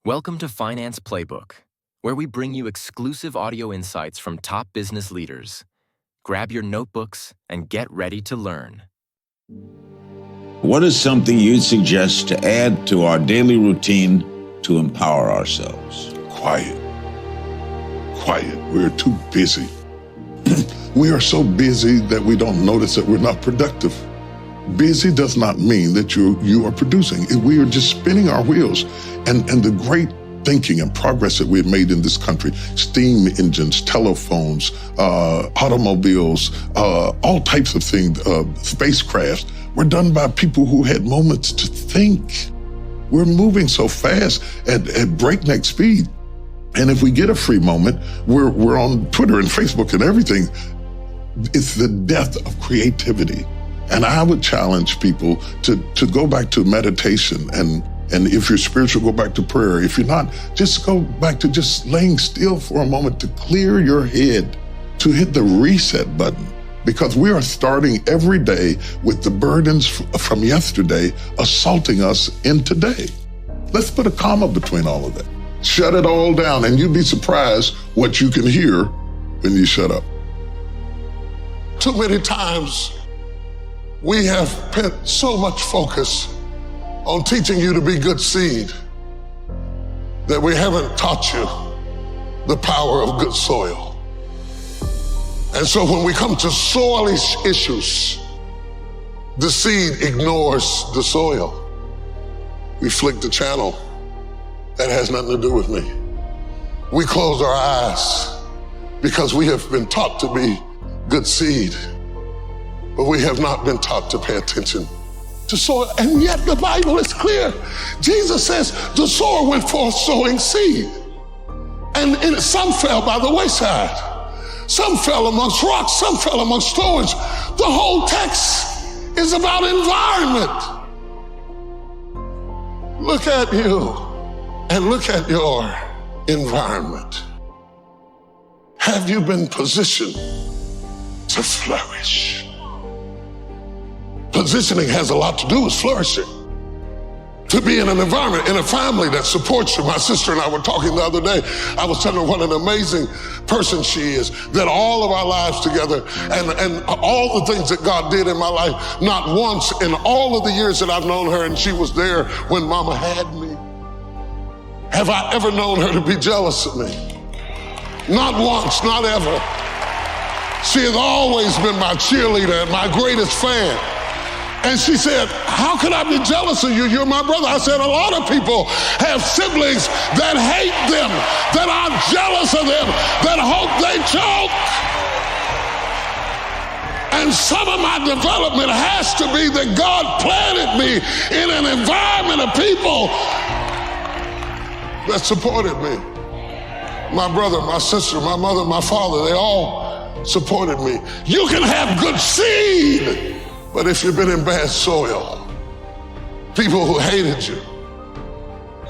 Welcome to Finance Playbook, where we bring you exclusive audio insights from top business leaders. Grab your notebooks and get ready to learn. What is something you'd suggest to add to our daily routine to empower ourselves? Quiet. We're too busy. We are so busy that we don't notice that we're not productive. Busy does not mean that you are producing. We are just spinning our wheels. And the great thinking and progress that we've made in this country, steam engines, telephones, automobiles, all types of things, spacecrafts, were done by people who had moments to think. We're moving so fast at breakneck speed. And if we get a free moment, we're on Twitter and Facebook and everything. It's the death of creativity. And I would challenge people to go back to meditation. And if you're spiritual, go back to prayer. If you're not, just go back to just laying still for a moment to clear your head, to hit the reset button. Because we are starting every day with the burdens from yesterday assaulting us in today. Let's put a comma between all of that. Shut it all down, and you'd be surprised what you can hear when you shut up. Too many times, we have put so much focus on teaching you to be good seed that we haven't taught you the power of good soil. And so when we come to soil issues, the seed ignores the soil. We flick the channel. That has nothing to do with me. We close our eyes because we have been taught to be good seed, but we have not been taught to pay attention to soil. And yet the Bible is clear. Jesus says the sower went forth sowing seed. And some fell by the wayside. Some fell amongst rocks. Some fell amongst thorns. The whole text is about environment. Look at you and look at your environment. Have you been positioned to flourish? Positioning has a lot to do with flourishing. To be in an environment, in a family that supports you. My sister and I were talking the other day. I was telling her what an amazing person she is, that all of our lives together and all the things that God did in my life, not once in all of the years that I've known her, and she was there when Mama had me, have I ever known her to be jealous of me? Not once, not ever. She has always been my cheerleader and my greatest fan. And she said, how could I be jealous of you? You're my brother. I said, a lot of people have siblings that hate them, that are jealous of them, that hope they choke. And some of my development has to be that God planted me in an environment of people that supported me. My brother, my sister, my mother, my father, they all supported me. You can have good seed, but if you've been in bad soil, people who hated you,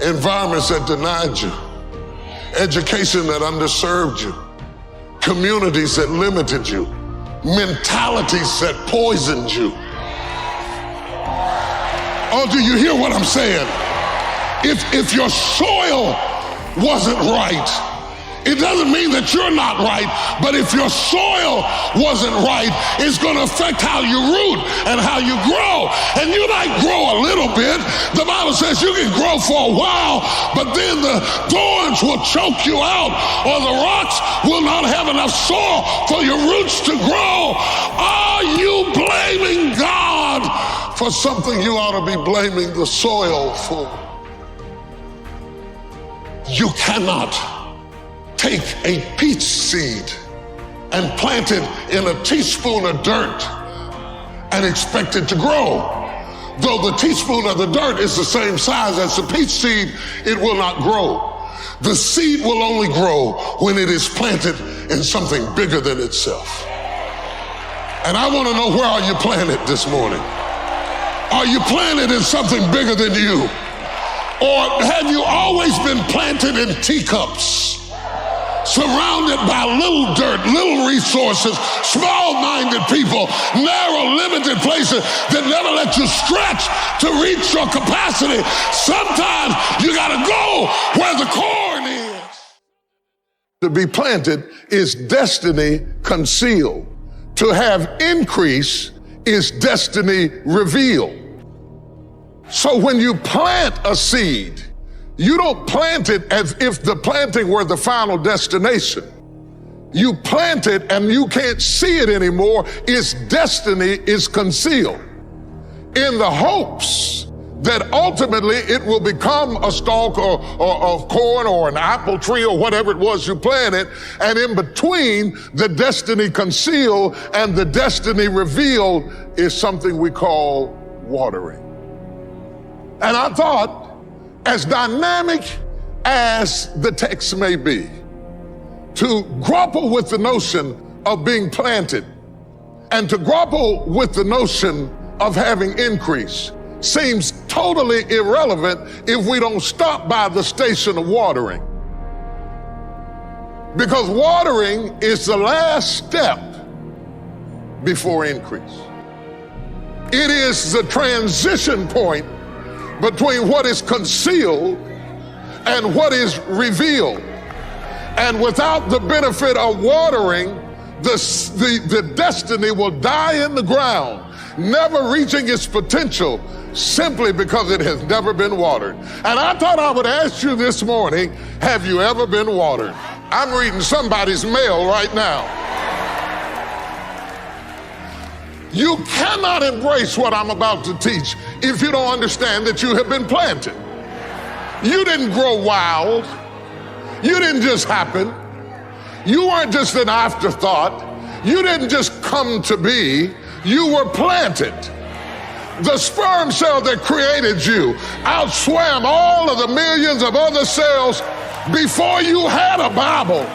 environments that denied you, education that underserved you, communities that limited you, mentalities that poisoned you. Oh, do you hear what I'm saying? If your soil wasn't right, it doesn't mean that you're not right, but if your soil wasn't right, it's going to affect how you root and how you grow. And you might grow a little bit. The Bible says you can grow for a while, but then the thorns will choke you out, or the rocks will not have enough soil for your roots to grow. Are you blaming God for something you ought to be blaming the soil for? You cannot take a peach seed and plant it in a teaspoon of dirt and expect it to grow. Though the teaspoon of the dirt is the same size as the peach seed, it will not grow. The seed will only grow when it is planted in something bigger than itself. And I want to know, where are you planted this morning? Are you planted in something bigger than you? Or have you always been planted in teacups? surrounded by little dirt, little resources, small-minded people, narrow, limited places that never let you stretch to reach your capacity. Sometimes you gotta go where the corn is. To be planted is destiny concealed. To have increase is destiny revealed. So when you plant a seed, you don't plant it as if the planting were the final destination. You plant it and you can't see it anymore. Its destiny is concealed in the hopes that ultimately it will become a stalk or of corn or an apple tree or whatever it was you planted. And in between the destiny concealed and the destiny revealed is something we call watering. And I thought, as dynamic as the text may be, to grapple with the notion of being planted and to grapple with the notion of having increase seems totally irrelevant if we don't stop by the station of watering. Because watering is the last step before increase. It is the transition point between what is concealed and what is revealed. And without the benefit of watering, the destiny will die in the ground, never reaching its potential simply because it has never been watered. And I thought I would ask you this morning, have you ever been watered? I'm reading somebody's mail right now. You cannot embrace what I'm about to teach if you don't understand that you have been planted. You didn't grow wild. You didn't just happen. You weren't just an afterthought. You didn't just come to be. You were planted. The sperm cell that created you outswam all of the millions of other cells before you had a Bible.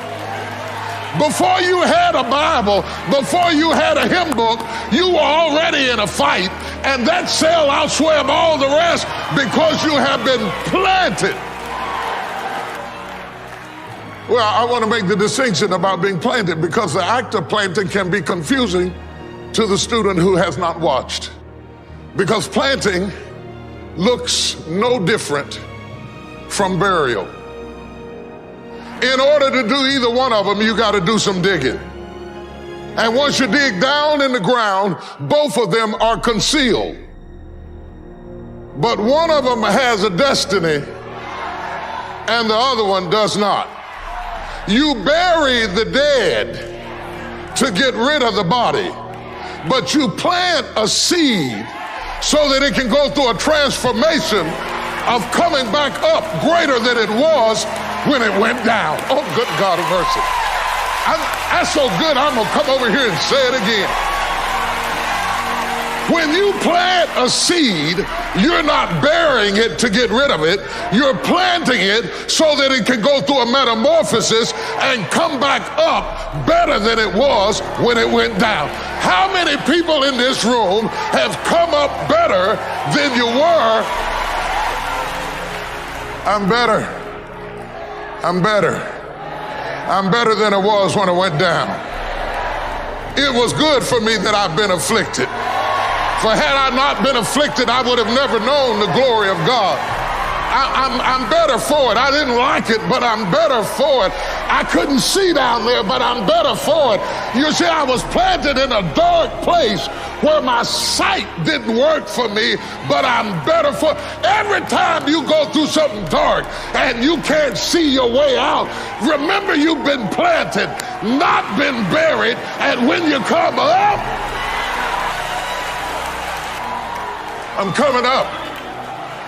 Before you had a Bible, before you had a hymn book, you were already in a fight, and that cell outswam all the rest because you have been planted. Well, I want to make the distinction about being planted because the act of planting can be confusing to the student who has not watched. Because planting looks no different from burial. In order to do either one of them, you got to do some digging. And once you dig down in the ground, both of them are concealed. But one of them has a destiny and the other one does not. You bury the dead to get rid of the body, but you plant a seed so that it can go through a transformation of coming back up greater than it was when it went down. Oh, good God of mercy. That's so good, I'm going to come over here and say it again. When you plant a seed, you're not burying it to get rid of it. You're planting it so that it can go through a metamorphosis and come back up better than it was when it went down. How many people in this room have come up better than you were? I'm better. I'm better. I'm better than I was when I went down. It was good for me that I've been afflicted. For had I not been afflicted, I would have never known the glory of God. I'm better for it. I didn't like it, but I'm better for it. I couldn't see down there, but I'm better for it. You see, I was planted in a dark place where my sight didn't work for me, but I'm better for it. Every time you go through something dark and you can't see your way out, remember you've been planted, not been buried, and when you come up, I'm coming up.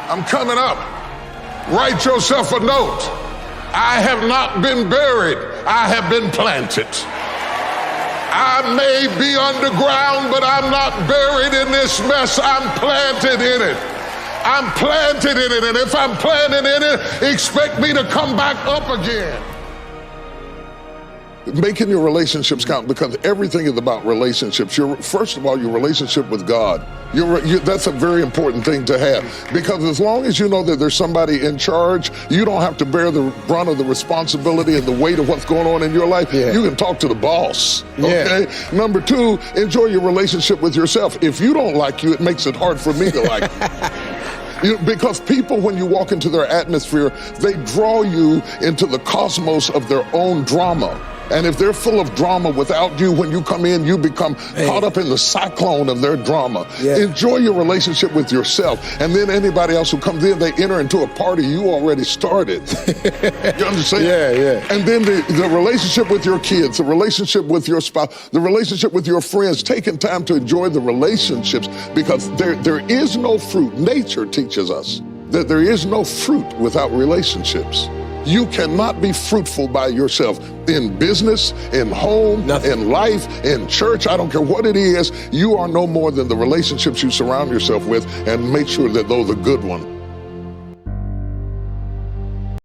I'm coming up. Write yourself a note. I have not been buried. I have been planted. I may be underground, but I'm not buried in this mess. I'm planted in it. I'm planted in it. And if I'm planted in it, expect me to come back up again. Making your relationships count, because everything is about relationships. First of all, your relationship with God. That's a very important thing to have, because as long as you know that there's somebody in charge, you don't have to bear the brunt of the responsibility and the weight of what's going on in your life. Yeah. You can talk to the boss, okay? Yeah. Number two, enjoy your relationship with yourself. If you don't like you, it makes it hard for me to like you. Because people, when you walk into their atmosphere, they draw you into the cosmos of their own drama. And if they're full of drama without you, when you come in, you become caught up in the cyclone of their drama. Yeah. Enjoy your relationship with yourself. And then anybody else who comes in, they enter into a party you already started. You understand? Yeah. And then the relationship with your kids, the relationship with your spouse, the relationship with your friends, taking time to enjoy the relationships, because there is no fruit. Nature teaches us that there is no fruit without relationships. You cannot be fruitful by yourself in business, in home, in life, in church. I don't care what it is. You are no more than the relationships you surround yourself with, and make sure that those are good ones.